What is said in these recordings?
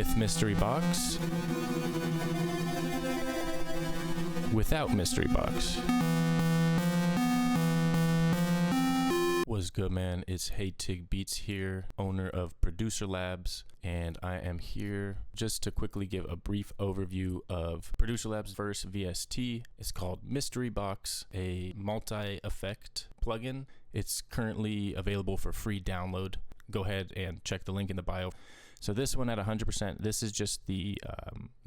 with Mystery Box, without Mystery Box. What's good, man? It's Hey Tig Beats here, owner of Producer Labs, and I am here just to quickly give a brief overview of Producer Labs VST. It's called Mystery Box, a multi-effect plugin. It's currently available for free download. Go ahead and check the link in the bio. So this one at 100%, this is just the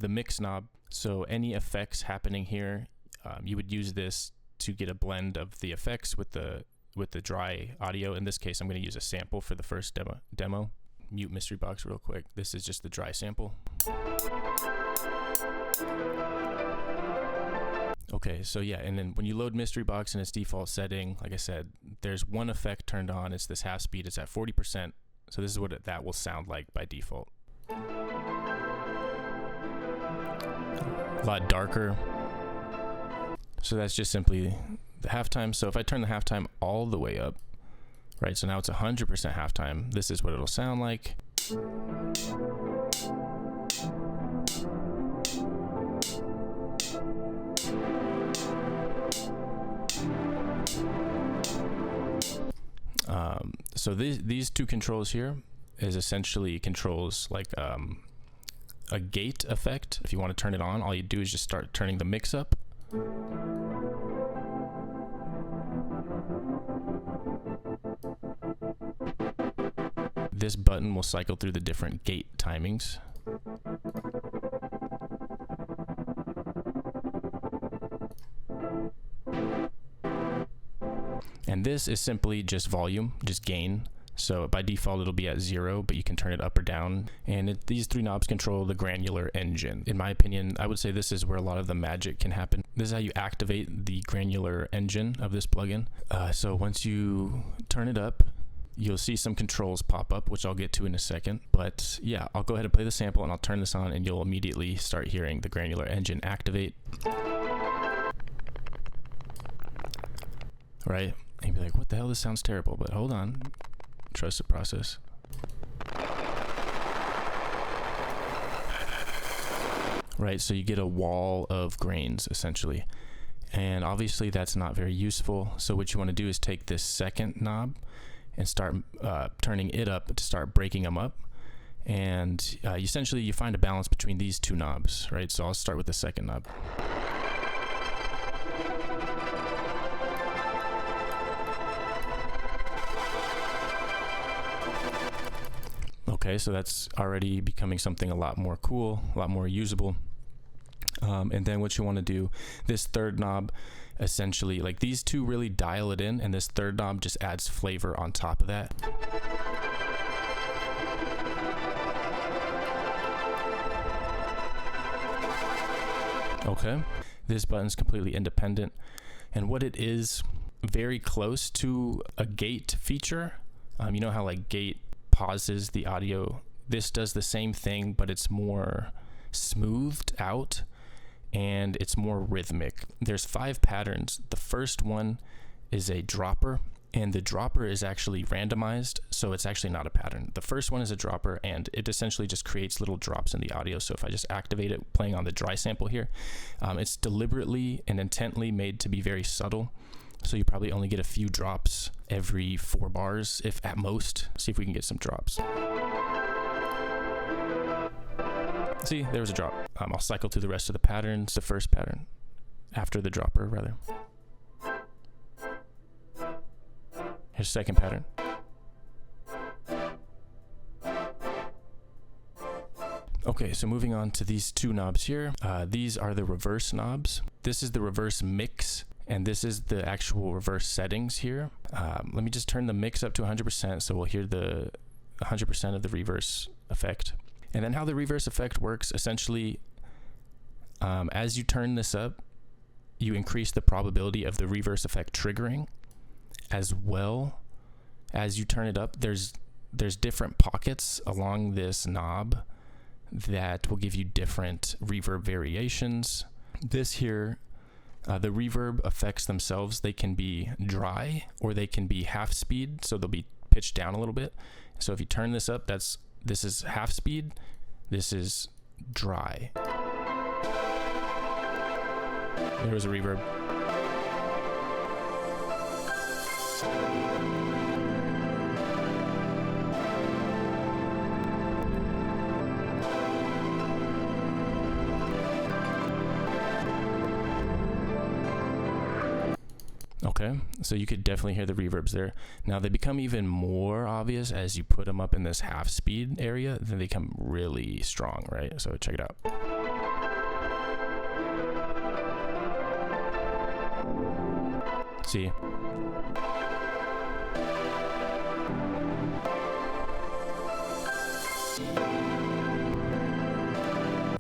mix knob. So any effects happening here, you would use this to get a blend of the effects with the dry audio. In this case, I'm going to use a sample for the first demo. Mute Mystery Box real quick. This is just the dry sample. Okay, so yeah, and then when you load Mystery Box in its default setting, like I said, there's one effect turned on. It's this half speed. It's at 40%. So this is what that will sound like by default. A lot darker. So that's just simply the halftime. So if I turn the halftime all the way up, right, so now it's 100% halftime, this is what it'll sound like. So these two controls here is essentially controls like a gate effect. If you want to turn it on, all you do is just start turning the mix up. This button will cycle through the different gate timings. And this is simply just volume, just gain. So by default, it'll be at 0, but you can turn it up or down. And these three knobs control the granular engine. In my opinion, I would say this is where a lot of the magic can happen. This is how you activate the granular engine of this plugin. So once you turn it up, you'll see some controls pop up, which I'll get to in a second. But yeah, I'll go ahead and play the sample and I'll turn this on and you'll immediately start hearing the granular engine activate. Right? And you'd be like, what the hell? This sounds terrible. But hold on. Trust the process. Right, so you get a wall of grains, essentially. And obviously that's not very useful. So what you want to do is take this second knob and start turning it up to start breaking them up. And essentially you find a balance between these two knobs, right? So I'll start with the second knob. Okay, so that's already becoming something a lot more cool, a lot more usable. And then what you want to do, this third knob, essentially, like these two really dial it in, and this third knob just adds flavor on top of that. Okay, this button's completely independent, and what it is, very close to a gate feature. You know how like gate pauses the audio? This does the same thing, but it's more smoothed out and it's more rhythmic. There's 5 patterns. The first one is a dropper, and the dropper is actually randomized, so it's actually not a pattern. The first one is a dropper, and it essentially just creates little drops in the audio. So if I just activate it, playing on the dry sample here, it's deliberately and intently made to be very subtle. So you probably only get a few drops every 4 bars, if at most. See if we can get some drops. See, there was a drop. I'll cycle through the rest of the patterns. The first pattern, after the dropper, rather. Here's the second pattern. Okay, so moving on to these two knobs here. These are the reverse knobs. This is the reverse mix, and this is the actual reverse settings here. Let me just turn the mix up to 100%, so we'll hear the 100% of the reverse effect. And then how the reverse effect works, essentially, as you turn this up, you increase the probability of the reverse effect triggering. As well as you turn it up, there's different pockets along this knob that will give you different reverb variations. This here, the reverb effects themselves, they can be dry or they can be half speed, so they'll be pitched down a little bit. So if you turn this up, this is half speed. This is dry. There was a reverb. Okay, so you could definitely hear the reverbs there. Now they become even more obvious as you put them up in this half speed area, then they become really strong, right? So check it out. See?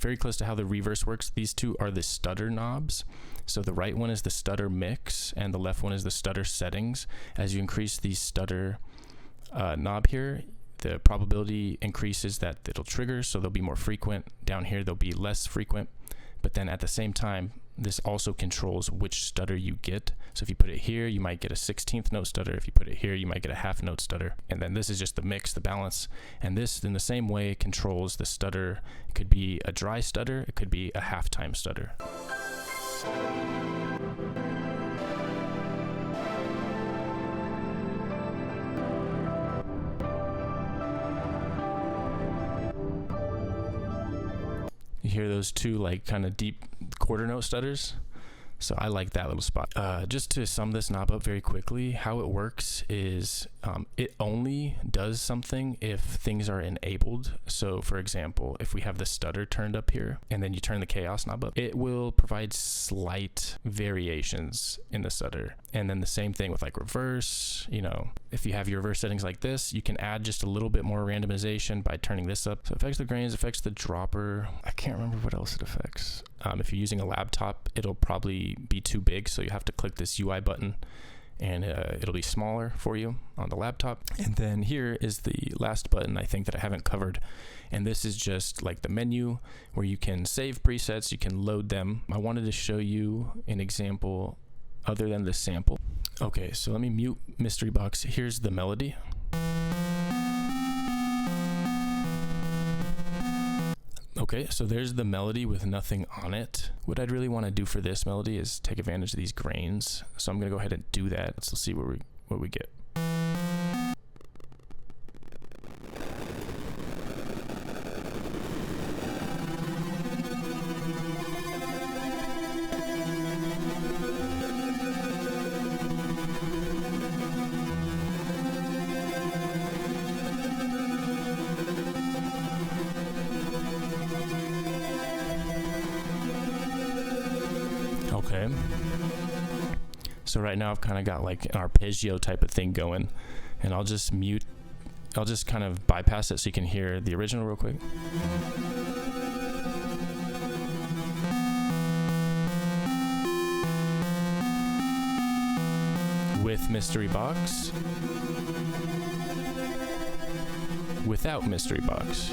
Very close to how the reverse works. These two are the stutter knobs. So the right one is the stutter mix and the left one is the stutter settings. As you increase the stutter knob here, the probability increases that it'll trigger, so they'll be more frequent. Down here they'll be less frequent, but then at the same time this also controls which stutter you get. So if you put it here, you might get a 16th note stutter. If you put it here, you might get a half note stutter. And then this is just the mix, the balance. And this, in the same way, controls the stutter. It could be a dry stutter. It could be a halftime stutter. You hear those two like kind of deep quarter note stutters. So I like that little spot. Just to sum this knob up very quickly, how it works is it only does something if things are enabled. So for example, if we have the stutter turned up here and then you turn the chaos knob up, it will provide slight variations in the stutter. And then the same thing with like reverse, you know, if you have your reverse settings like this, you can add just a little bit more randomization by turning this up. So it affects the grains, affects the dropper. I can't remember what else it affects. If you're using a laptop, it'll probably be too big, so you have to click this UI button and it'll be smaller for you on the laptop. And then here is the last button I think that I haven't covered, and this is just like the menu where you can save presets, you can load them. I wanted to show you an example other than the sample. Okay, so let me mute Mystery Box. Here's the melody. Okay, so there's the melody with nothing on it. What I'd really want to do for this melody is take advantage of these grains. So I'm going to go ahead and do that. Let's see what we get. Okay, so right now I've kind of got like an arpeggio type of thing going, and I'll just kind of bypass it so you can hear the original real quick. With Mystery Box, without Mystery Box.